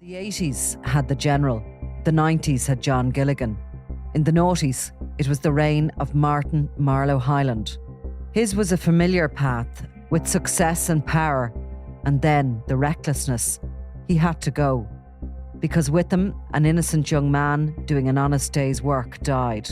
The 80s had the General. The 90s had John Gilligan. In the noughties, it was the reign of Martin Marlowe Hyland. His was a familiar path with success and power, and then the recklessness. He had to go, because with him, an innocent young man doing an honest day's work died.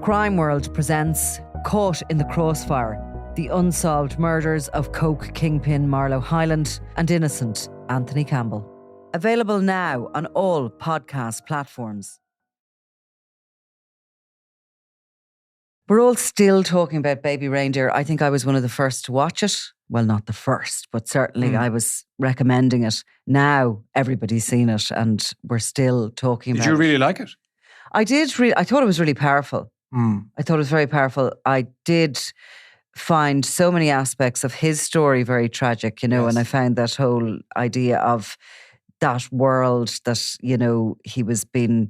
Crime World presents Caught in the Crossfire, the unsolved murders of coke kingpin Marlowe Hyland and innocent Anthony Campbell. Available now on all podcast platforms. We're all still talking about Baby Reindeer. I think I was one of the first to watch it. Well, not the first, but certainly I was recommending it. Now everybody's seen it and we're still talking about it. Did you really like it? I did. I thought it was really powerful. I thought it was very powerful. I did find so many aspects of his story very tragic, and I found that whole idea of that world that, he was being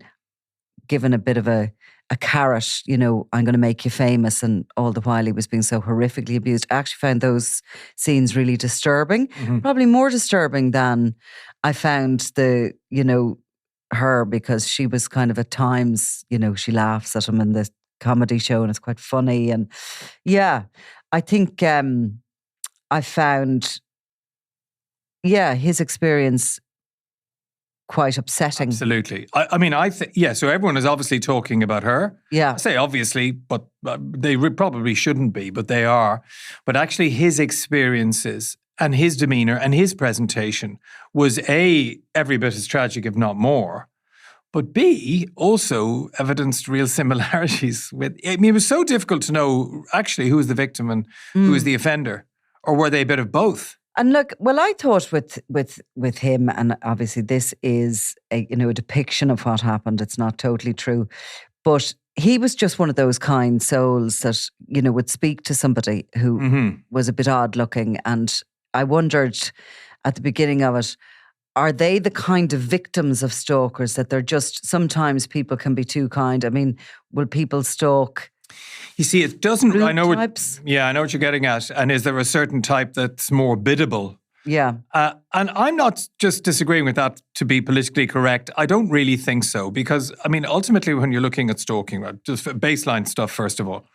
given a bit of a carrot, I'm going to make you famous, and all the while he was being so horrifically abused. I actually found those scenes really disturbing, probably more disturbing than I found her, because she was kind of at times, she laughs at him in the comedy show and it's quite funny. And yeah, I think I found, his experience quite upsetting. Absolutely. I think, so everyone is obviously talking about her. Yeah. I say obviously, but they probably shouldn't be, but they are. But actually his experiences and his demeanour and his presentation was A, every bit as tragic, if not more. But B, also evidenced real similarities with, it was so difficult to know actually who was the victim and who was the offender, or were they a bit of both? And look, well, I thought with him, and obviously this is a depiction of what happened. It's not totally true, but he was just one of those kind souls that would speak to somebody who was a bit odd looking. And I wondered at the beginning of it, are they the kind of victims of stalkers that they're just, sometimes people can be too kind? I mean, will people stalk? You see, it doesn't. I know types? I know what you're getting at. And is there a certain type that's more biddable? Yeah. And I'm not just disagreeing with that to be politically correct. I don't really think so, because ultimately, when you're looking at stalking, just baseline stuff first of all.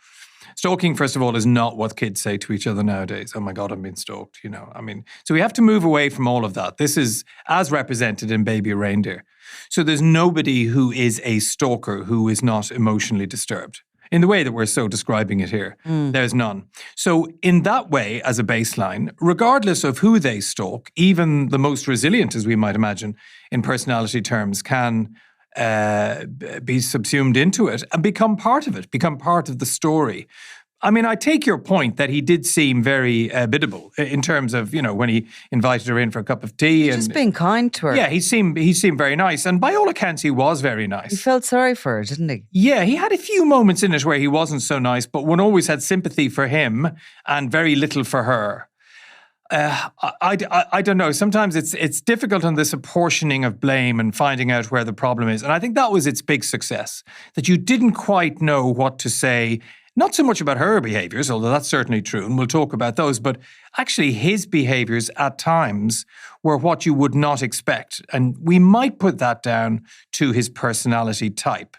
Stalking, first of all, is not what kids say to each other nowadays. Oh my God, I'm being stalked. So we have to move away from all of that. This is as represented in Baby Reindeer. So there's nobody who is a stalker who is not emotionally disturbed. In the way that we're so describing it here, there's none. So in that way, as a baseline, regardless of who they stalk, even the most resilient, as we might imagine, in personality terms, can be subsumed into it and become part of it, become part of the story. I take your point that he did seem very biddable in terms of, when he invited her in for a cup of tea. Just being kind to her. Yeah, he seemed very nice. And by all accounts, he was very nice. He felt sorry for her, didn't he? Yeah, he had a few moments in it where he wasn't so nice, but one always had sympathy for him and very little for her. I don't know. Sometimes it's difficult on this apportioning of blame and finding out where the problem is. And I think that was its big success, that you didn't quite know what to say. Not so much about her behaviours, although that's certainly true, and we'll talk about those, but actually his behaviours at times were what you would not expect. And we might put that down to his personality type.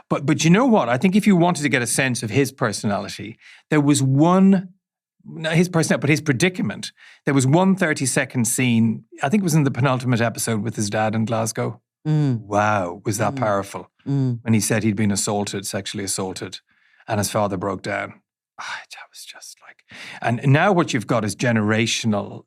But you know what? I think if you wanted to get a sense of his personality, there was his predicament. There was one 30-second scene, I think it was in the penultimate episode with his dad in Glasgow. Wow, was that powerful? When he said he'd been sexually assaulted. And his father broke down. That was just like... And now what you've got is generational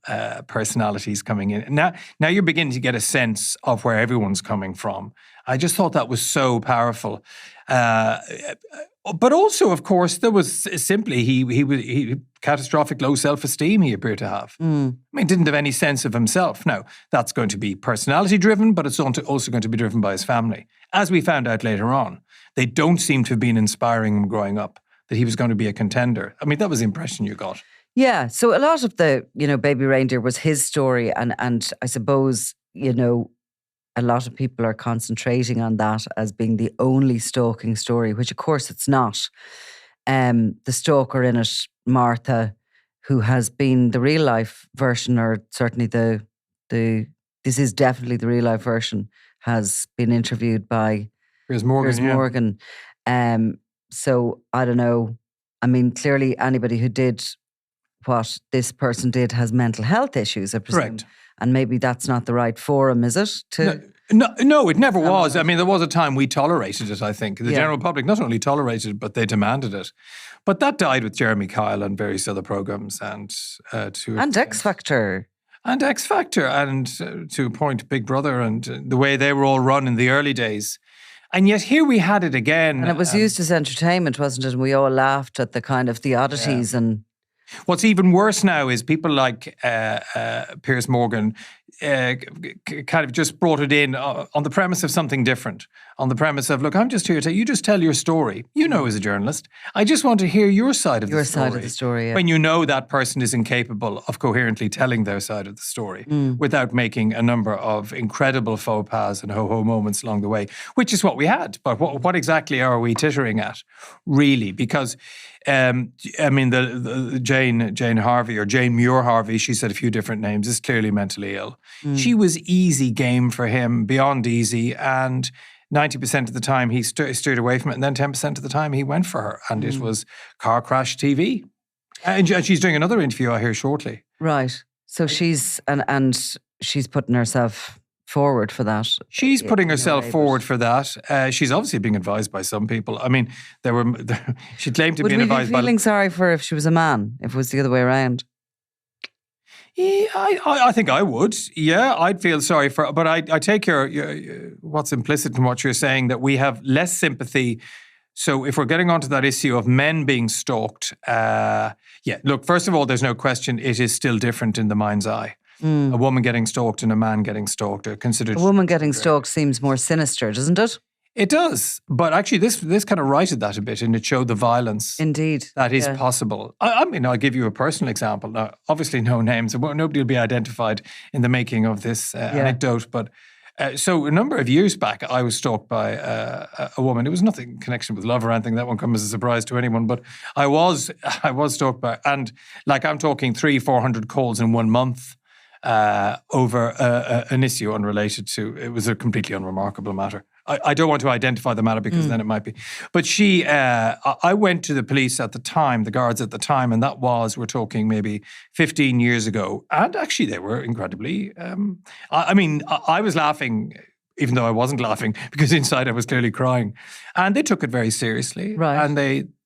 personalities coming in. Now you're beginning to get a sense of where everyone's coming from. I just thought that was so powerful. But also, of course, there was simply he catastrophic low self-esteem he appeared to have. Didn't have any sense of himself. Now, that's going to be personality-driven, but it's also going to be driven by his family. As we found out later on, they don't seem to have been inspiring him growing up, that he was going to be a contender. That was the impression you got. Yeah, so a lot of the, Baby Reindeer was his story, and I suppose, a lot of people are concentrating on that as being the only stalking story, which of course it's not. The stalker in it, Martha, who has been the real life version, or certainly the this is definitely the real life version, has been interviewed by Piers Morgan. So I don't know. I mean, clearly anybody who did what this person did has mental health issues, I presume. Correct. And maybe that's not the right forum, is it? No, it never was. I mean, there was a time we tolerated it, I think. The Yeah. general public not only tolerated it, but they demanded it. But that died with Jeremy Kyle and various other programs and X Factor. And X Factor, and to a point, Big Brother, and the way they were all run in the early days. And yet here we had it again. And it was used as entertainment, wasn't it? And we all laughed at the kind of the oddities and... What's even worse now is people like Piers Morgan kind of just brought it in on the premise of something different. On the premise of, look, I'm just here to you just tell your story. You know, as a journalist, I just want to hear your side of the story. Your side of the story, yeah. When you know that person is incapable of coherently telling their side of the story without making a number of incredible faux pas and ho-ho moments along the way, which is what we had. But what exactly are we tittering at, really? Because... I mean, the Jane Harvey or Jane Muir Harvey, she said a few different names, is clearly mentally ill. She was easy game for him, beyond easy, and 90% of the time he steered away from it, and then 10% of the time he went for her, and it was car crash TV. And she's doing another interview, I hear, shortly. Right. So she's and she's putting herself forward for that. She's putting herself forward for that. She's obviously being advised by some people. I mean, she claimed to be advised by... Would we be feeling sorry for her if she was a man, if it was the other way around? Yeah, I think I would. Yeah, I'd feel sorry for her. But I take your what's implicit in what you're saying, that we have less sympathy. So if we're getting onto that issue of men being stalked, look, first of all, there's no question it is still different in the mind's eye. A woman getting stalked and a man getting stalked are considered... A woman getting stalked seems more sinister, doesn't it? It does. But actually this kind of righted that a bit, and it showed the violence indeed that is possible. I mean, I'll give you a personal example. Now, obviously no names. Nobody will be identified in the making of this anecdote. But so a number of years back, I was stalked by a woman. It was nothing in connection with love or anything. That won't come as a surprise to anyone. But I was stalked by, and like I'm talking 300-400 calls in 1 month. Over an issue unrelated to, it was a completely unremarkable matter. I don't want to identify the matter because then it might be. But I went to the police at the time, the guards at the time, and that was, we're talking maybe 15 years ago. And actually they were incredibly, I was laughing, even though I wasn't laughing, because inside I was clearly crying. And they took it very seriously. Right. And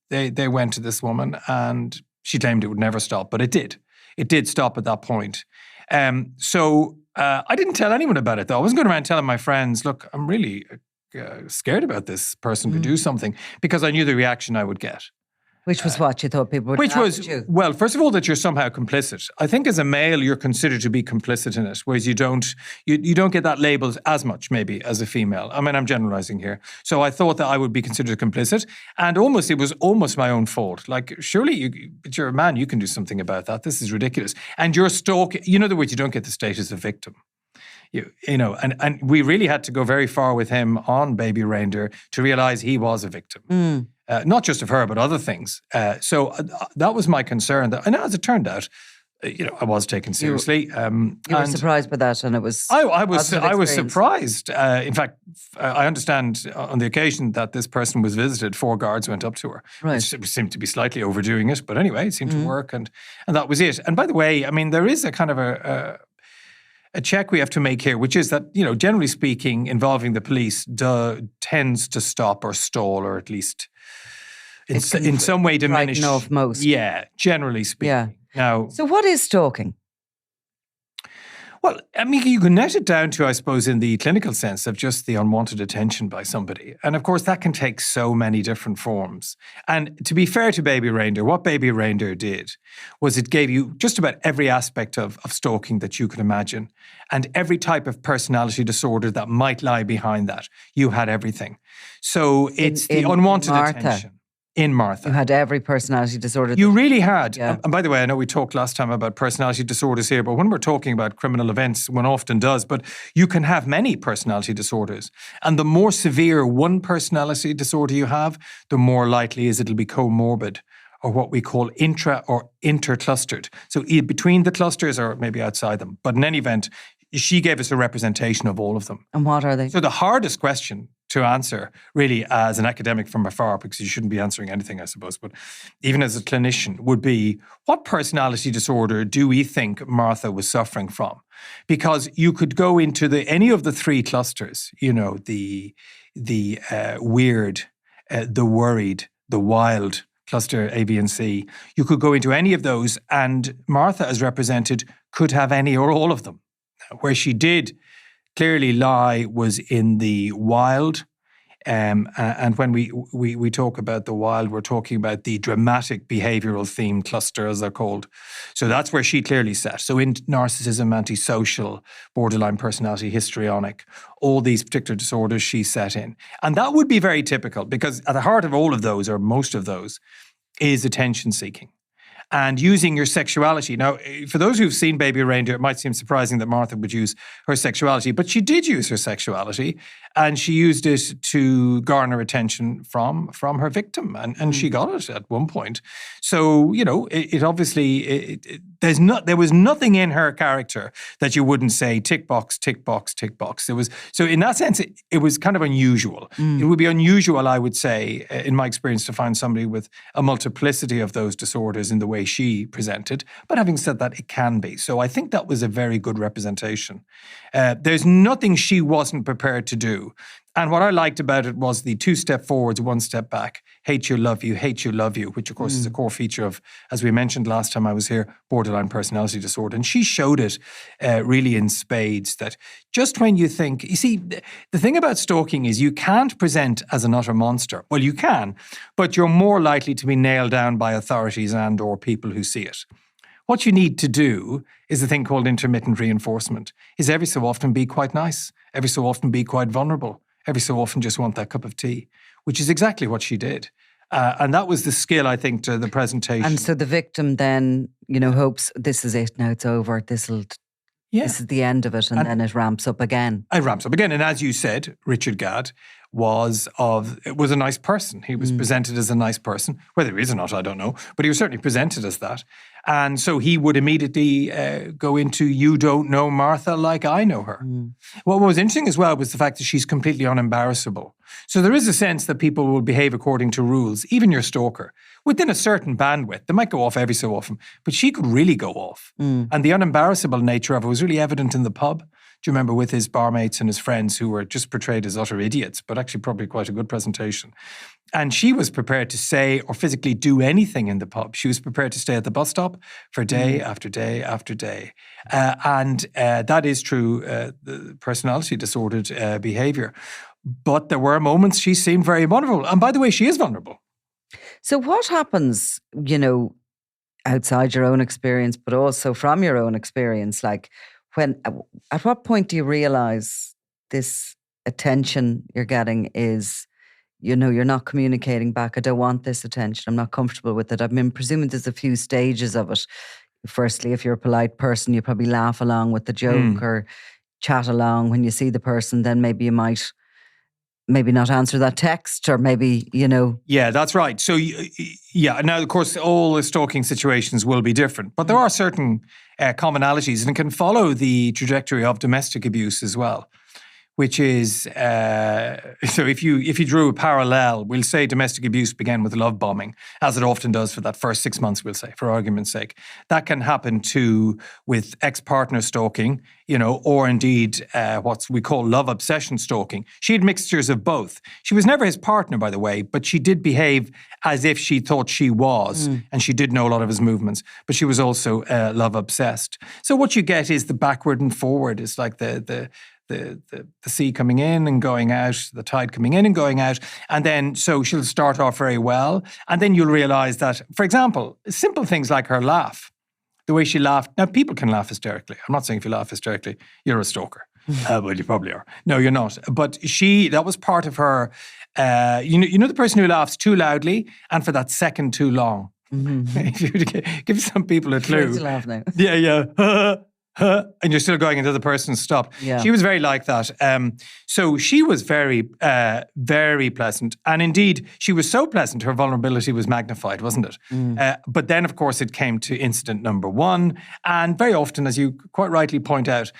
they went to this woman, and she claimed it would never stop, but it did. It did stop at that point. So I didn't tell anyone about it, though. I wasn't going around telling my friends, look, I'm really scared about this person to do something, because I knew the reaction I would get. Which was what you thought people would Which was, at you. Well, first of all, that you're somehow complicit. I think as a male, you're considered to be complicit in it, whereas you don't get that label as much, maybe, as a female. I mean, I'm generalizing here. So I thought that I would be considered complicit, and it was almost my own fault. Like, surely, but you're a man, you can do something about that. This is ridiculous. And you're stalking, in other words, you don't get the status of victim. You know, and we really had to go very far with him on Baby Reindeer to realize he was a victim. Not just of her, but other things. So that was my concern. And as it turned out, I was taken seriously. You were surprised by that, and it was... I was surprised. In fact, I understand on the occasion that this person was visited, 4 guards went up to her. Right. It seemed to be slightly overdoing it, but anyway, it seemed to work, and that was it. And by the way, I mean, there is a kind of a check we have to make here, which is that, generally speaking, involving the police tends to stop or stall, or at least in some way diminish. Off most. Yeah, generally speaking. Yeah. Now, so what is stalking? Well, I mean, you can net it down to, I suppose, in the clinical sense of just the unwanted attention by somebody. And of course, that can take so many different forms. And to be fair to Baby Reindeer, what Baby Reindeer did was it gave you just about every aspect of stalking that you could imagine, and every type of personality disorder that might lie behind that. You had everything. So it's the unwanted attention. In Martha. You had every personality disorder. You really had. Yeah. And by the way, I know we talked last time about personality disorders here, but when we're talking about criminal events, one often does, but you can have many personality disorders. And the more severe one personality disorder you have, the more likely is it'll be comorbid, or what we call intra or interclustered. So between the clusters or maybe outside them. But in any event, she gave us a representation of all of them. And what are they? So the hardest question to answer, really, as an academic from afar, because you shouldn't be answering anything, I suppose, but even as a clinician, would be, what personality disorder do we think Martha was suffering from? Because you could go into any of the three clusters, the weird, the worried, the wild cluster A, B, and C. You could go into any of those, and Martha, as represented, could have any or all of them. Where she did clearly lie was in the wild. And when we talk about the wild, we're talking about the dramatic behavioral theme cluster, as they're called. So that's where she clearly sat. So in narcissism, antisocial, borderline personality, histrionic, all these particular disorders she sat in. And that would be very typical, because at the heart of all of those, or most of those, is attention seeking. And using your sexuality. Now, for those who've seen Baby Reindeer, it might seem surprising that Martha would use her sexuality, but she did use her sexuality, and she used it to garner attention from her victim, and she got it at one point. So, it obviously, there was nothing in her character that you wouldn't say tick box, tick box, tick box. So in that sense, it was kind of unusual. It would be unusual, I would say, in my experience, to find somebody with a multiplicity of those disorders in the way she presented. But having said that, it can be. So I think that was a very good representation. There's nothing she wasn't prepared to do. And what I liked about it was the 2 step forwards, 1 step back. Hate you, love you, which of course is a core feature of, as we mentioned last time I was here, borderline personality disorder. And she showed it really in spades, that just when you think, you see, the thing about stalking is you can't present as an utter monster. Well, you can, but you're more likely to be nailed down by authorities and or people who see it. What you need to do is a thing called intermittent reinforcement, is every so often be quite nice, every so often be quite vulnerable, every so often just want that cup of tea, which is exactly what she did. And that was the skill, I think, to the presentation. And so the victim then, hopes this is it, now it's over, this is the end of it, and then it ramps up again. It ramps up again. And as you said, Richard Gadd was a nice person. He was presented as a nice person. Whether he is or not, I don't know. But he was certainly presented as that. And so he would immediately go into, you don't know Martha like I know her. What was interesting as well was the fact that she's completely unembarrassable. So there is a sense that people will behave according to rules, even your stalker, within a certain bandwidth. They might go off every so often, but she could really go off. And the unembarrassable nature of it was really evident in the pub. Do you remember, with his barmates and his friends who were just portrayed as utter idiots, but actually probably quite a good presentation. And she was prepared to say or physically do anything in the pub. She was prepared to stay at the bus stop for day after day after day. And that is true the personality disordered behaviour. But there were moments she seemed very vulnerable. And by the way, she is vulnerable. So what happens, outside your own experience, but also from your own experience, like at what point do you realise this attention you're getting is, you're not communicating back, I don't want this attention, I'm not comfortable with it. I mean, presuming there's a few stages of it. Firstly, if you're a polite person, you probably laugh along with the joke or chat along when you see the person, then maybe you might not answer that text, or maybe, Yeah, that's right. So, now, of course, all the stalking situations will be different, but there are certain commonalities, and it can follow the trajectory of domestic abuse as well, which is, so if you drew a parallel, we'll say domestic abuse began with love bombing, as it often does for that first 6 months, we'll say, for argument's sake. That can happen too with ex-partner stalking, or indeed what we call love obsession stalking. She had mixtures of both. She was never his partner, by the way, but she did behave as if she thought she was, and she did know a lot of his movements, but she was also love obsessed. So what you get is the backward and forward. It's like the sea coming in and going out, the tide coming in and going out. And then, so she'll start off very well. And then you'll realize that, for example, simple things like her laugh, the way she laughed. Now, people can laugh hysterically. I'm not saying if you laugh hysterically, you're a stalker. Well, you probably are. No, you're not. But that was part of her, the person who laughs too loudly and for that second too long. If you give some people a clue. To laugh now. Yeah. And you're still going until the person stopped. Yeah. She was very like that. So she was very, very pleasant. And indeed, she was so pleasant, her vulnerability was magnified, wasn't it? But then, of course, it came to incident number 1. And very often, as you quite rightly point out,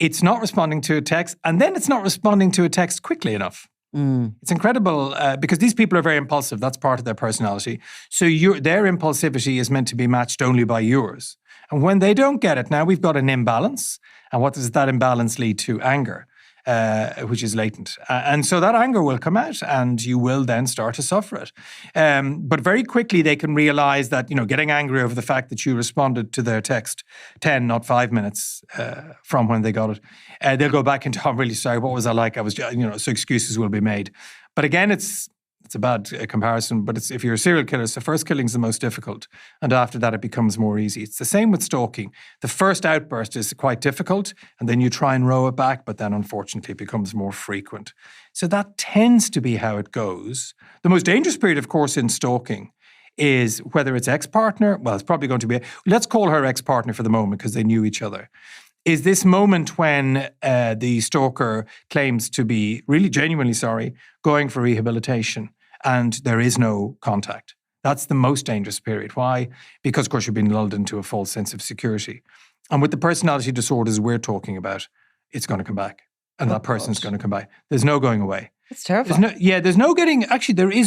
it's not responding to a text, and then it's not responding to a text quickly enough. It's incredible because these people are very impulsive. That's part of their personality. So their impulsivity is meant to be matched only by yours. And when they don't get it, now we've got an imbalance. And what does that imbalance lead to? Anger, which is latent. And so that anger will come out and you will then start to suffer it. But very quickly they can realize that, getting angry over the fact that you responded to their text 10, not 5 minutes from when they got it, they'll go back into, I'm really sorry, what was I like? I was, so excuses will be made. But again, it's a bad comparison, but if you're a serial killer, so first killing is the most difficult. And after that, it becomes more easy. It's the same with stalking. The first outburst is quite difficult, and then you try and row it back, but then unfortunately it becomes more frequent. So that tends to be how it goes. The most dangerous period, of course, in stalking is whether it's ex-partner, well, it's probably going to be, let's call her ex-partner for the moment because they knew each other. Is this moment when the stalker claims to be really genuinely sorry, going for rehabilitation, and there is no contact. That's the most dangerous period. Why? Because, of course, you've been lulled into a false sense of security. And with the personality disorders we're talking about, it's going to come back. And that person's going to come back. There's no going away. It's terrifying. There is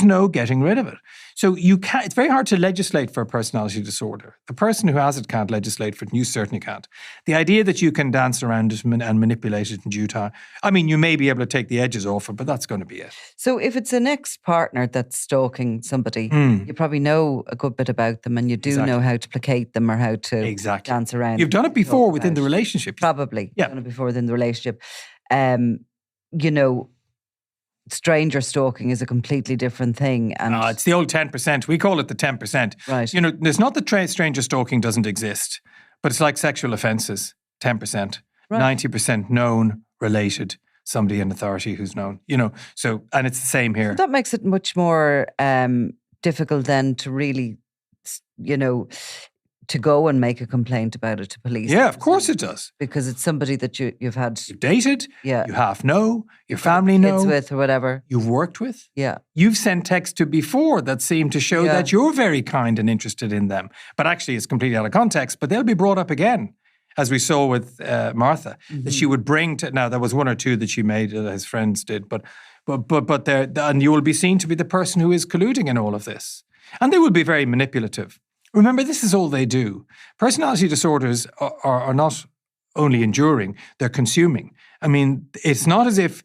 no getting rid of it. So it's very hard to legislate for a personality disorder. The person who has it can't legislate for it, and you certainly can't. The idea that you can dance around it and manipulate it in due time, you may be able to take the edges off it, but that's going to be it. So if it's an ex-partner that's stalking somebody, you probably know a good bit about them and you do know how to placate them or how to dance around. You've done it before within the relationship. Probably. Yeah. Done it before within the relationship. Stranger stalking is a completely different thing. And it's the old 10%. We call it the 10%. Right. There's not that stranger stalking doesn't exist, but it's like sexual offences, 10%. Right. 90% known, related, somebody in authority who's known. So, and it's the same here. So that makes it much more difficult then to really, to go and make a complaint about it to police. Yeah, of course it does. Because it's somebody that you've had... You've dated, you half know, your family kids know. with or whatever. You've worked with. Yeah. You've sent texts to before that seem to show that you're very kind and interested in them. But actually it's completely out of context, but they'll be brought up again. As we saw with Martha, that she would bring to... Now, there was one or two that she made that his friends did, but and you will be seen to be the person who is colluding in all of this. And they will be very manipulative. Remember, this is all they do. Personality disorders are not only enduring, they're consuming. It's not as if,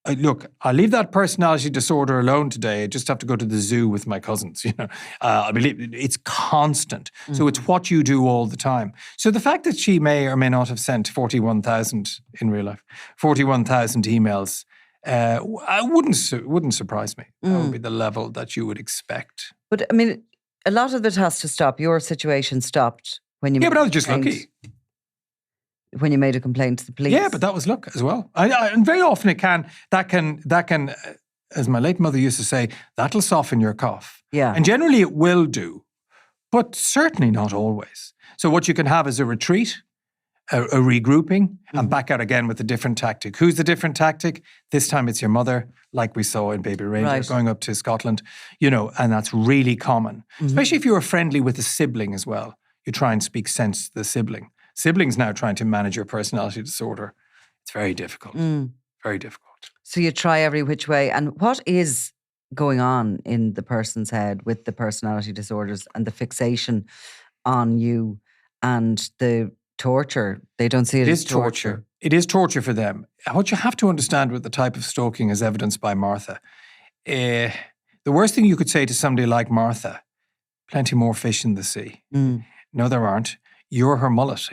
look, I'll leave that personality disorder alone today. I just have to go to the zoo with my cousins. It's constant. So it's what you do all the time. So the fact that she may or may not have sent 41,000 in real life, 41,000 emails, wouldn't surprise me. That would be the level that you would expect. But a lot of it has to stop. Your situation stopped when you... Yeah, but I was just lucky. When you made a complaint to the police. Yeah, but that was luck as well. And very often that can, as my late mother used to say, that'll soften your cough. Yeah. And generally it will do, but certainly not always. So what you can have is a retreat, a regrouping, and back out again with a different tactic. Who's the different tactic? This time it's your mother, like we saw in Baby Reindeer, going up to Scotland, and that's really common. Especially if you're friendly with a sibling as well. You try and speak sense to the sibling. Siblings now trying to manage your personality disorder. It's very difficult. Very difficult. So you try every which way. And what is going on in the person's head with the personality disorders and the fixation on you and the torture? They don't see it as torture. It is torture for them. What you have to understand with the type of stalking as evidenced by Martha, the worst thing you could say to somebody like Martha, plenty more fish in the sea. No, there aren't. You're her mullet,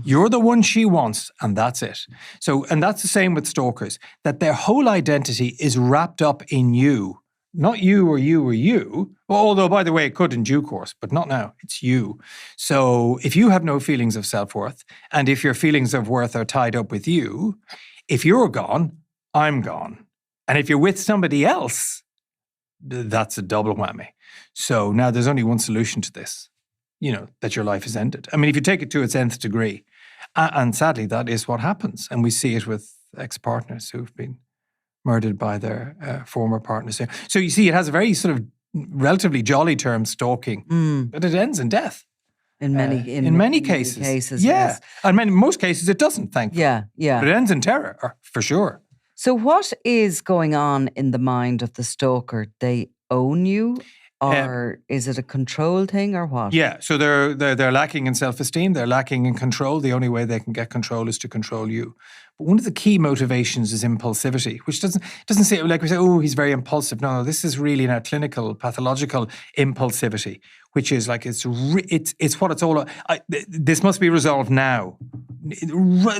You're the one she wants, and that's it. So, and that's the same with stalkers, that their whole identity is wrapped up in you. Not you or you or you, although, by the way, it could in due course, but not now. It's you. So if you have no feelings of self-worth, and if your feelings of worth are tied up with you, if you're gone, I'm gone. And if you're with somebody else, that's a double whammy. So now there's only one solution to this, that your life is ended. If you take it to its nth degree, and sadly, that is what happens. And we see it with ex-partners who've been murdered by their former partners. So you see, it has a very sort of relatively jolly term, stalking, but it ends in death. In many cases, yeah. yes. And in most cases, it doesn't, thankfully. Yeah. But it ends in terror, for sure. So what is going on in the mind of the stalker? They own you? Or is it a control thing or what? Yeah, so they're lacking in self-esteem. They're lacking in control. The only way they can get control is to control you. But one of the key motivations is impulsivity, which doesn't say, like we say, oh, he's very impulsive. No, this is really now clinical, pathological impulsivity, which is like it's what it's all about. This must be resolved now,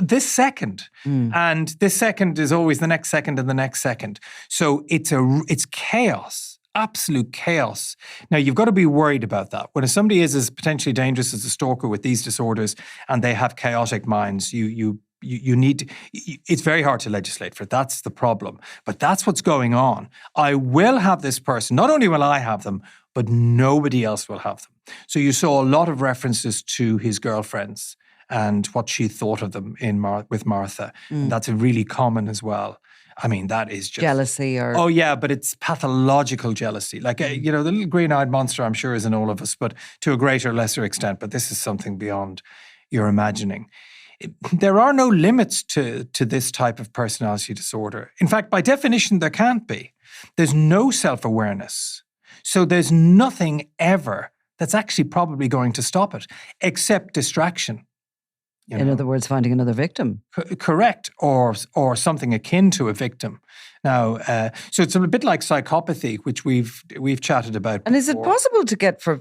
this second, and this second is always the next second and the next second. So it's chaos. Absolute chaos. Now, you've got to be worried about that. When somebody is as potentially dangerous as a stalker with these disorders and they have chaotic minds, you need to, it's very hard to legislate for it. That's the problem. But that's what's going on. I will have this person. Not only will I have them, but nobody else will have them. So you saw a lot of references to his girlfriends and what she thought of them with Martha. And that's really common as well. I mean, that is just... jealousy or... Oh, yeah, but it's pathological jealousy. Like, the little green-eyed monster, I'm sure, is in all of us, but to a greater or lesser extent. But this is something beyond your imagining. There are no limits to this type of personality disorder. In fact, by definition, there can't be. There's no self-awareness. So there's nothing ever that's actually probably going to stop it, except distraction. In other words, finding another victim. Correct, or something akin to a victim. Now, so it's a bit like psychopathy, which we've chatted about. And before. Is it possible to get for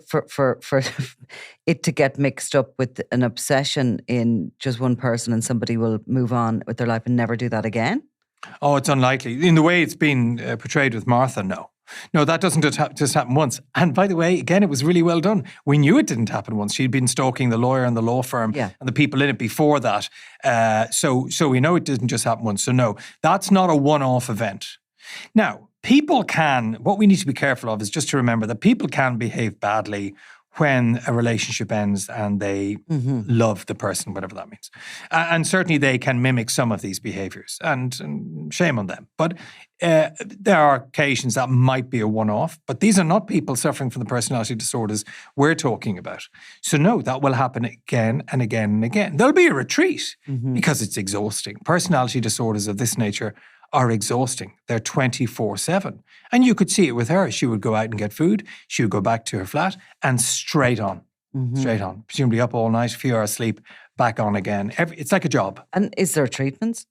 it to get mixed up with an obsession in just one person, and somebody will move on with their life and never do that again? Oh, it's unlikely. In the way it's been portrayed with Martha, no. No, that doesn't just happen once. And by the way, again, it was really well done. We knew it didn't happen once. She'd been stalking the lawyer and the law firm and the people in it before that. So we know it didn't just happen once. So no, that's not a one-off event. Now, what we need to be careful of is just to remember that people can behave badly when a relationship ends and they love the person, whatever that means. And certainly they can mimic some of these behaviors, and shame on them. But there are occasions that might be a one-off, but these are not people suffering from the personality disorders we're talking about. So no, that will happen again and again and again. There'll be a retreat because it's exhausting. Personality disorders of this nature are exhausting. They're 24/7. And you could see it with her. She would go out and get food. She would go back to her flat and straight on. Straight on. Presumably up all night, a few hours sleep, back on again. It's like a job. And is there treatments?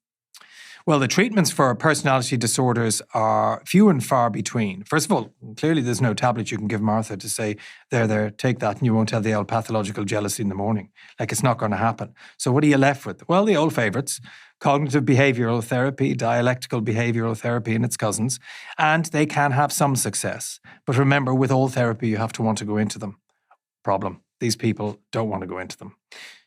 Well, the treatments for personality disorders are few and far between. First of all, clearly there's no tablet you can give Martha to say, there, take that and you won't have the old pathological jealousy in the morning. Like, it's not going to happen. So what are you left with? Well, the old favourites, cognitive behavioural therapy, dialectical behavioural therapy and its cousins, and they can have some success. But remember, with all therapy, you have to want to go into them. Problem, these people don't want to go into them.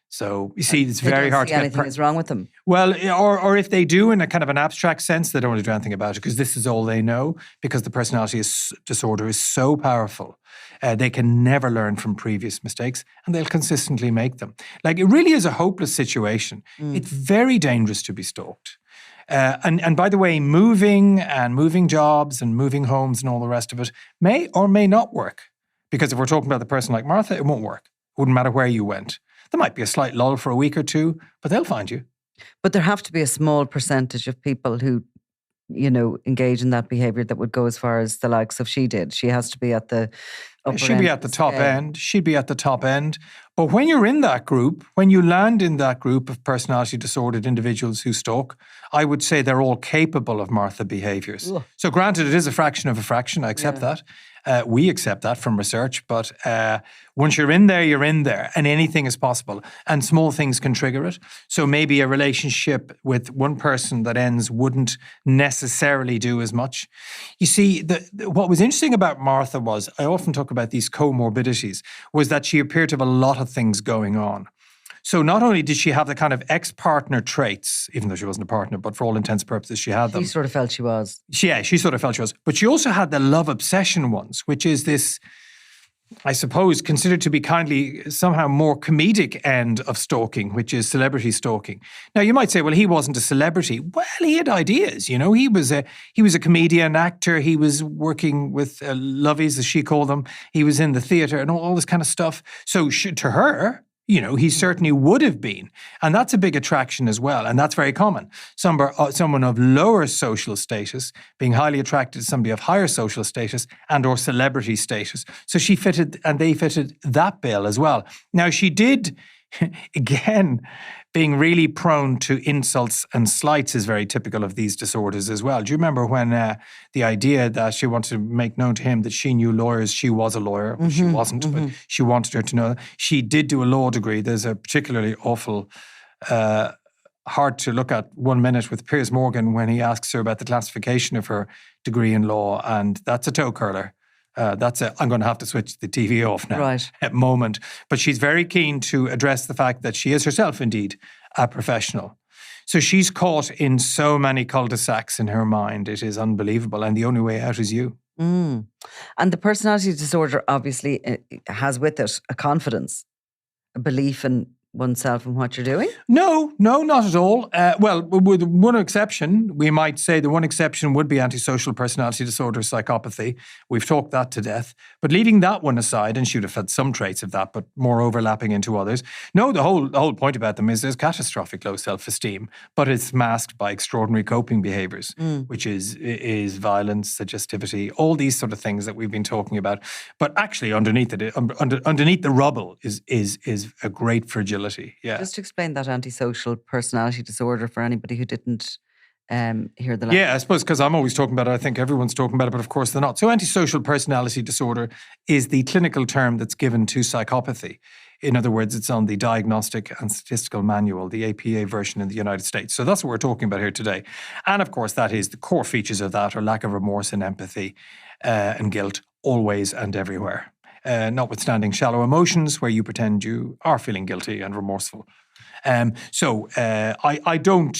So you see, it's very hard to get... anything is wrong with them. Well, or if they do in a kind of an abstract sense, they don't want to do anything about it because this is all they know, because the personality disorder is so powerful. They can never learn from previous mistakes and they'll consistently make them. Like, it really is a hopeless situation. It's very dangerous to be stalked. And by the way, moving jobs and moving homes and all the rest of it may or may not work. Because if we're talking about the person like Martha, it won't work. It wouldn't matter where you went. There might be a slight lull for a week or two, but they'll find you. But there have to be a small percentage of people who, engage in that behaviour that would go as far as the likes of she did. She has to be at the upper She'd be at the top end. She'd be at the top end. But when you're in that group, when you land in that group of personality disordered individuals who stalk, I would say they're all capable of Martha behaviours. Ugh. So granted, it is a fraction of a fraction. I accept that. We accept that from research, but once you're in there, and anything is possible, and small things can trigger it. So maybe a relationship with one person that ends wouldn't necessarily do as much. You see, what was interesting about Martha was, I often talk about these comorbidities, was that she appeared to have a lot of things going on. So not only did she have the kind of ex-partner traits, even though she wasn't a partner, but for all intents and purposes, she had them. She sort of felt she was. Yeah, she sort of felt she was. But she also had the love obsession ones, which is this I suppose, considered to be kindly somehow more comedic end of stalking, which is celebrity stalking. Now, you might say, well, he wasn't a celebrity. Well, he had ideas. You know, he was a comedian, actor. He was working with lovies, as she called them. He was in the theatre and all this kind of stuff. So to her, you know, he certainly would have been. And that's a big attraction as well. And that's very common. Someone of lower social status being highly attracted to somebody of higher social status and or celebrity status. So she fitted, and they fitted that bill as well. Now, she did, again, being really prone to insults and slights is very typical of these disorders as well. Do you remember when the idea that she wanted to make known to him that she knew lawyers, she was a lawyer, she wasn't, but she wanted her to know that. She did do a law degree. There's a particularly awful, hard to look at 1 minute with Piers Morgan when he asks her about the classification of her degree in law, and that's a toe curler. I'm going to have to switch the TV off now at moment. But she's very keen to address the fact that she is herself indeed a professional. So she's caught in so many cul-de-sacs in her mind. It is unbelievable. And the only way out is you. And the personality disorder obviously has with it a confidence, a belief in oneself and what you're doing? No, not at all. Well, with one exception, we might say the one exception would be antisocial personality disorder, psychopathy. We've talked that to death. But leaving that one aside, and she would have had some traits of that, but more overlapping into others. No, the whole point about them is there's catastrophic low self-esteem, but it's masked by extraordinary coping behaviours, which is violence, suggestivity, all these sort of things that we've been talking about. But actually, underneath it, underneath the rubble is a great fragility. Yeah. Just explain that antisocial personality disorder for anybody who didn't hear the last. Yeah, I suppose because I'm always talking about it, I think everyone's talking about it, but of course they're not. So antisocial personality disorder is the clinical term that's given to psychopathy. In other words, it's on the Diagnostic and Statistical Manual, the APA version in the United States. So that's what we're talking about here today. And of course, that is the core features of that are lack of remorse and empathy and guilt always and everywhere. Notwithstanding shallow emotions where you pretend you are feeling guilty and remorseful. I don't,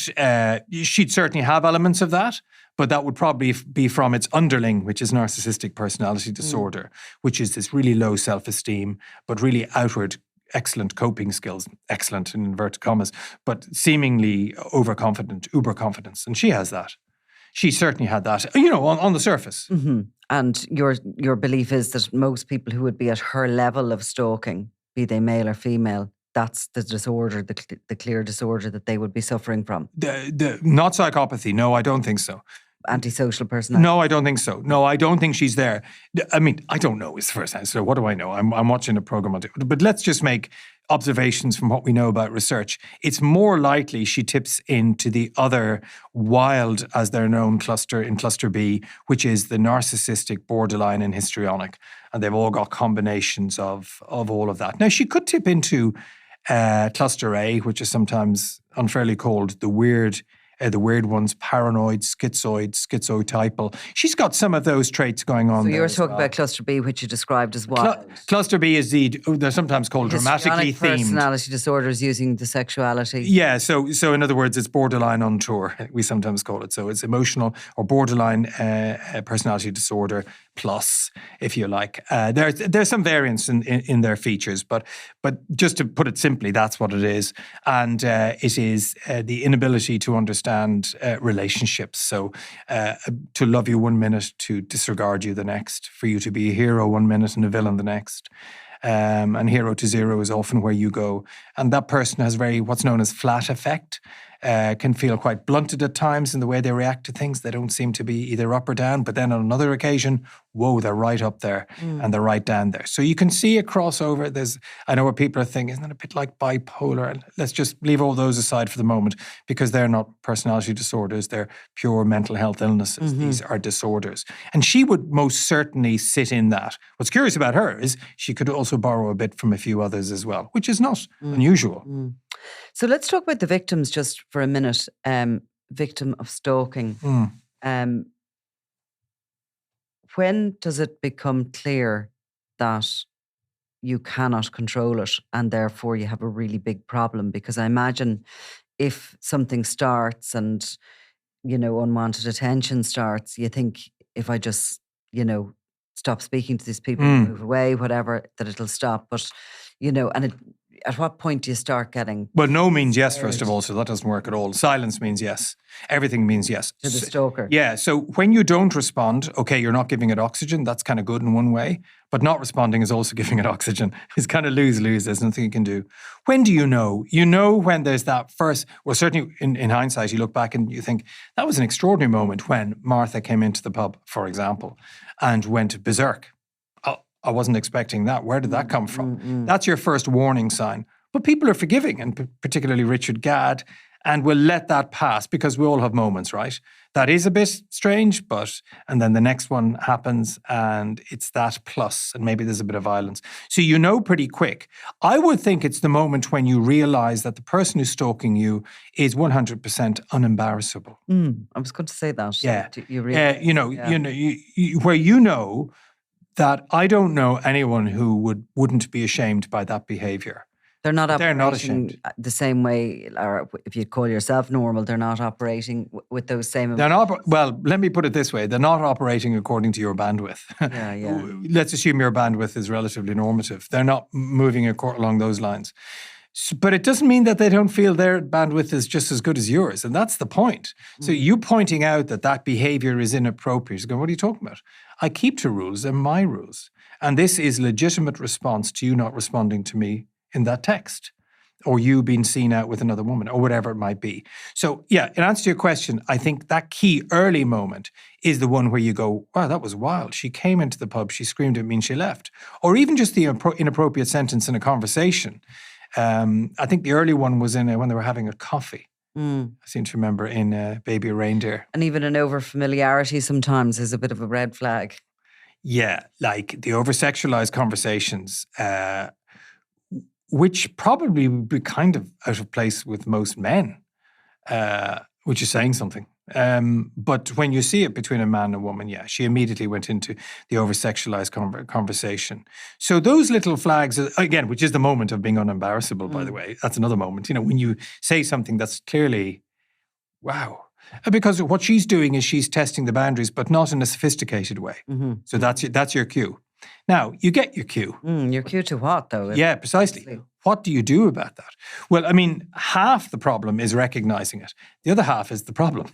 she'd certainly have elements of that, but that would probably be from its underling, which is narcissistic personality disorder, which is this really low self-esteem, but really outward excellent coping skills, excellent in inverted commas, but seemingly overconfident, uber confidence. And she has that. She certainly had that, on the surface. Mm-hmm. And your belief is that most people who would be at her level of stalking, be they male or female, that's the disorder, the clear disorder that they would be suffering from. Not psychopathy. No, I don't think so. Antisocial personality. No, I don't think so. No, I don't think she's there. I mean, I don't know is the first answer. What do I know? I'm watching a program on it. But let's just make observations from what we know about research. It's more likely she tips into the other wild, as they're known, cluster in cluster B, which is the narcissistic, borderline, and histrionic. And they've all got combinations of all of that. Now, she could tip into cluster A, which is sometimes unfairly called the weird ones, paranoid, schizotypal. She's got some of those traits going on. So there you're talking about cluster B, which you described as wild. Cluster B is they're sometimes called dramatically themed. Personality disorders using the sexuality. Yeah, so in other words, it's borderline on tour, we sometimes call it. So it's emotional or borderline personality disorder plus, if you like. There's some variance in their features, but just to put it simply, that's what it is. And it is the inability to understand relationships. So to love you 1 minute, to disregard you the next, for you to be a hero 1 minute and a villain the next. And 0 to 0 is often where you go. And that person has what's known as flat affect, can feel quite blunted at times in the way they react to things. They don't seem to be either up or down, but then on another occasion, whoa, they're right up there and they're right down there. So you can see a crossover. I know what people are thinking, isn't that a bit like bipolar? And let's just leave all those aside for the moment because they're not personality disorders. They're pure mental health illnesses. Mm-hmm. These are disorders. And she would most certainly sit in that. What's curious about her is she could also borrow a bit from a few others as well, which is not unusual. So let's talk about the victims just for a minute. Victim of stalking. When does it become clear that you cannot control it and therefore you have a really big problem? Because I imagine if something starts and, unwanted attention starts, you think if I just, stop speaking to these people, move away, whatever, that it'll stop. But, and at what point do you start getting... Well, no means yes, first of all, so that doesn't work at all. Silence means yes. Everything means yes. To the stalker. Yeah, so when you don't respond, okay, you're not giving it oxygen. That's kind of good in one way. But not responding is also giving it oxygen. It's kind of lose-lose. There's nothing you can do. When do you know? You know when there's that first... Well, certainly in hindsight, you look back and you think, that was an extraordinary moment when Martha came into the pub, for example, and went berserk. I wasn't expecting that. Where did that come from? That's your first warning sign. But people are forgiving, and particularly Richard Gadd, and will let that pass because we all have moments, right? That is a bit strange, and then the next one happens and it's that plus, and maybe there's a bit of violence. So you know pretty quick. I would think it's the moment when you realize that the person who's stalking you is 100% unembarrassable. I was going to say that. Yeah. You where you know that I don't know anyone who wouldn't be ashamed by that behavior. They're not operating ashamed. The same way, or if you call yourself normal, they're not operating with those same... They're not, well, let me put it this way. They're not operating according to your bandwidth. Yeah. Let's assume your bandwidth is relatively normative. They're not moving along those lines. But it doesn't mean that they don't feel their bandwidth is just as good as yours. And that's the point. So you pointing out that behavior is inappropriate. You go, what are you talking about? I keep to rules. They're my rules. And this is legitimate response to you not responding to me in that text, or you being seen out with another woman, or whatever it might be. So yeah, in answer to your question, I think that key early moment is the one where you go, wow, that was wild. She came into the pub, she screamed at me and she left. Or even just the inappropriate sentence in a conversation. I think the early one was when they were having a coffee. I seem to remember in Baby Reindeer. And even an over-familiarity sometimes is a bit of a red flag. Yeah, like the over-sexualized conversations, which probably would be kind of out of place with most men, which is saying something. But when you see it between a man and a woman, yeah, she immediately went into the over-sexualized conversation. So those little flags, again, which is the moment of being unembarrassable, by the way, that's another moment. When you say something that's clearly, wow. Because what she's doing is she's testing the boundaries, but not in a sophisticated way. So that's your cue. Now, you get your cue. Your cue to what, though? Yeah, precisely. What do you do about that? Well, I mean, half the problem is recognizing it. The other half is the problem.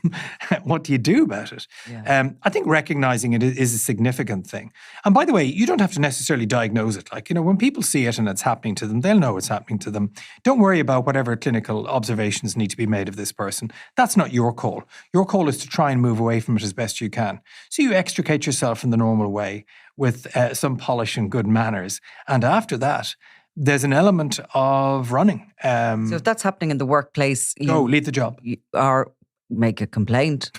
What do you do about it? Yeah. I think recognizing it is a significant thing. And by the way, you don't have to necessarily diagnose it. Like, when people see it and it's happening to them, they'll know it's happening to them. Don't worry about whatever clinical observations need to be made of this person. That's not your call. Your call is to try and move away from it as best you can. So you extricate yourself in the normal way with some polish and good manners. And after that, there's an element of running. So if that's happening in the workplace... leave the job. Or make a complaint.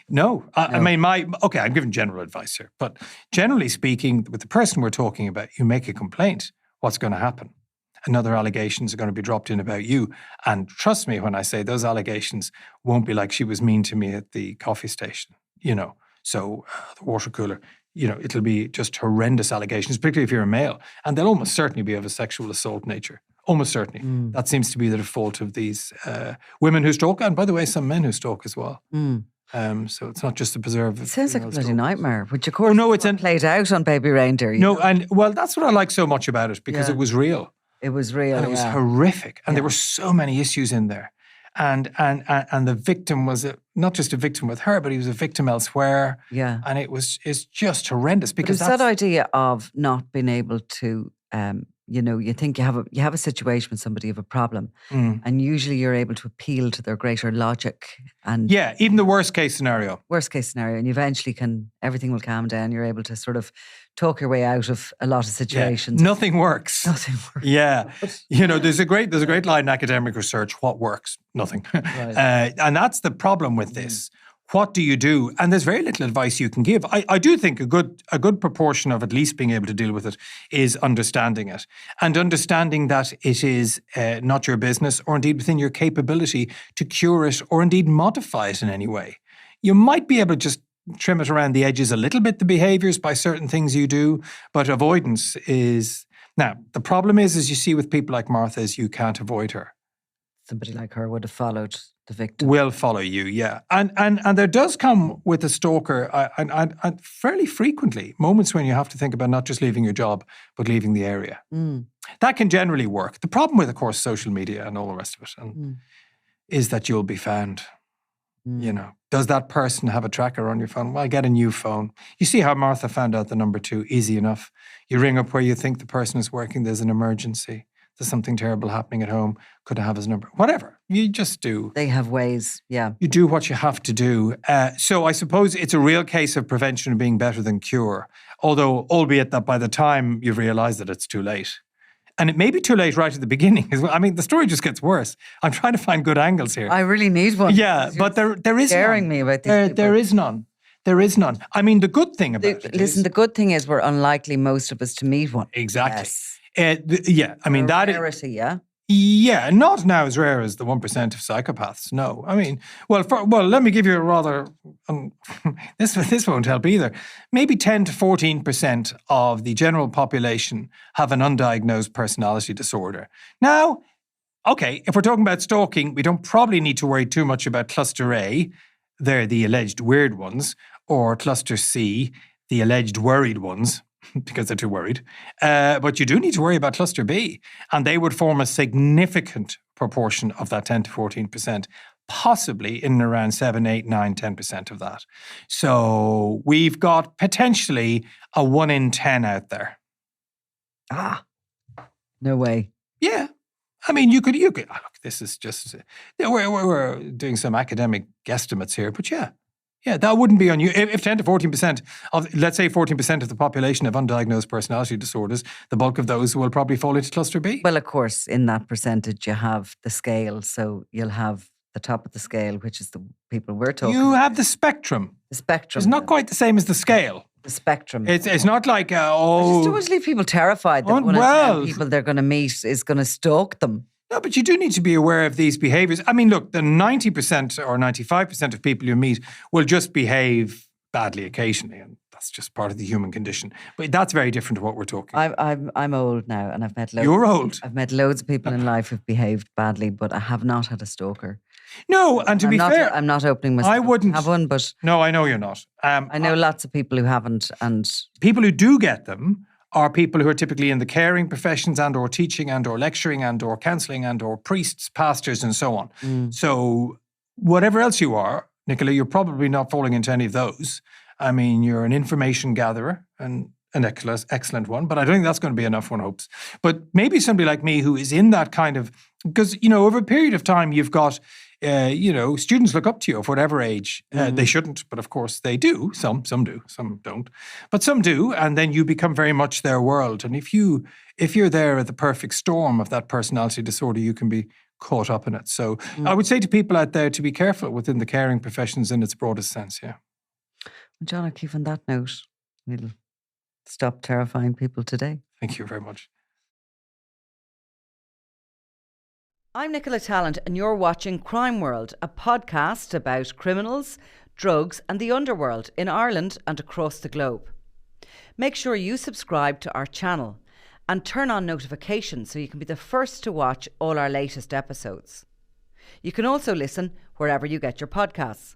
No. I mean, I'm giving general advice here. But generally speaking, with the person we're talking about, you make a complaint. What's going to happen? Another allegations are going to be dropped in about you. And trust me when I say those allegations won't be like she was mean to me at the coffee station, So the water cooler... it'll be just horrendous allegations, particularly if you're a male. And they'll almost certainly be of a sexual assault nature. Almost certainly. That seems to be the default of these women who stalk, and by the way, some men who stalk as well. So it's not just the preserve. It sounds like a bloody nightmare, which of course it's played out on Baby Reindeer. And that's what I like so much about it, because it was real. It was real, and it was horrific. And there were so many issues in there. And the victim was not just a victim with her, but he was a victim elsewhere. Yeah. And it's just horrendous, because it's that idea of not being able to, you think you have a situation with somebody, you have a problem, and usually you're able to appeal to their greater logic. And yeah, even the worst case scenario. And you eventually everything will calm down. You're able to sort of talk your way out of a lot of situations. Yeah. Nothing works. Yeah. But, there's a great line in academic research: what works? Nothing. Right. And that's the problem with this. What do you do? And there's very little advice you can give. I do think a good proportion of at least being able to deal with it is understanding it, and understanding that it is not your business, or indeed within your capability to cure it, or indeed modify it in any way. You might be able to just trim it around the edges a little bit, the behaviors, by certain things you do, but avoidance is... Now, the problem is, as you see with people like Martha, is you can't avoid her. Somebody like her would have followed. The victim will follow you, yeah. And there does come with a stalker, and fairly frequently, moments when you have to think about not just leaving your job, but leaving the area. That can generally work. The problem with, of course, social media and all the rest of it is that you'll be found. You know, does that person have a tracker on your phone? Well, get a new phone. You see how Martha found out the number 2, easy enough. You ring up where you think the person is working, there's an emergency. There's something terrible happening at home. Could I have his number? Whatever. You just do. They have ways, yeah. You do what you have to do. So I suppose it's a real case of prevention being better than cure. Although, albeit that by the time you've realised that it's too late. And it may be too late right at the beginning as well. I mean, the story just gets worse. I'm trying to find good angles here. I really need one. Yeah, but there is scaring none. me about this. There is none. There is none. I mean, the good thing about it Listen, the good thing is we're unlikely, most of us, to meet one. Exactly. Yes. Yeah, I mean, that rarity, yeah? Yeah, not now as rare as the 1% of psychopaths. No, I mean, well, let me give you a rather. This won't help either. Maybe 10 to 14% of the general population have an undiagnosed personality disorder. Now, okay, if we're talking about stalking, we don't probably need to worry too much about cluster A. They're the alleged weird ones, or cluster C, the alleged worried ones. Because they're too worried. But you do need to worry about cluster B. And they would form a significant proportion of that 10 to 14%, possibly in and around 7, 8, 9, 10% of that. So we've got potentially a 1 in 10 out there. No way. Yeah. I mean, you could look, this is just, we're doing some academic guesstimates here, but yeah. Yeah, that wouldn't be on you. If 10 to 14% of, let's say 14% of the population have undiagnosed personality disorders, the bulk of those will probably fall into cluster B. Well, of course, in that percentage, you have the scale. So you'll have the top of the scale, which is the people we're talking about. You have the spectrum. The spectrum. It's not quite the same as the scale. The spectrum. It's not like, I just always leave people terrified that one of the people they're going to meet is going to stalk them. No, but you do need to be aware of these behaviours. I mean, look, the 90% or 95% of people you meet will just behave badly occasionally, and that's just part of the human condition. But that's very different to what we're talking about. I'm old now, and I've met loads. You're old. I've met loads of people in life who've behaved badly, but I have not had a stalker. No, and to be fair, I'm not opening myself. I wouldn't have one, but no, I know you're not. I know lots of people who haven't, and people who do get them are people who are typically in the caring professions and or teaching and or lecturing and or counselling and or priests, pastors and so on. So whatever else you are, Nicola, you're probably not falling into any of those. I mean, you're an information gatherer and an excellent one, but I don't think that's going to be enough, one hopes. But maybe somebody like me who is in that kind of, because, you know, over a period of time, you've got, students look up to you of whatever age. They shouldn't, but of course they do. Some do, some don't. But some do, and then you become very much their world. And if you're there at the perfect storm of that personality disorder, you can be caught up in it. So I would say to people out there to be careful within the caring professions in its broadest sense, yeah. John O'Keefe, on that note, we'll stop terrifying people today. Thank you very much. I'm Nicola Tallant, and you're watching Crime World, a podcast about criminals, drugs and the underworld in Ireland and across the globe. Make sure you subscribe to our channel and turn on notifications so you can be the first to watch all our latest episodes. You can also listen wherever you get your podcasts.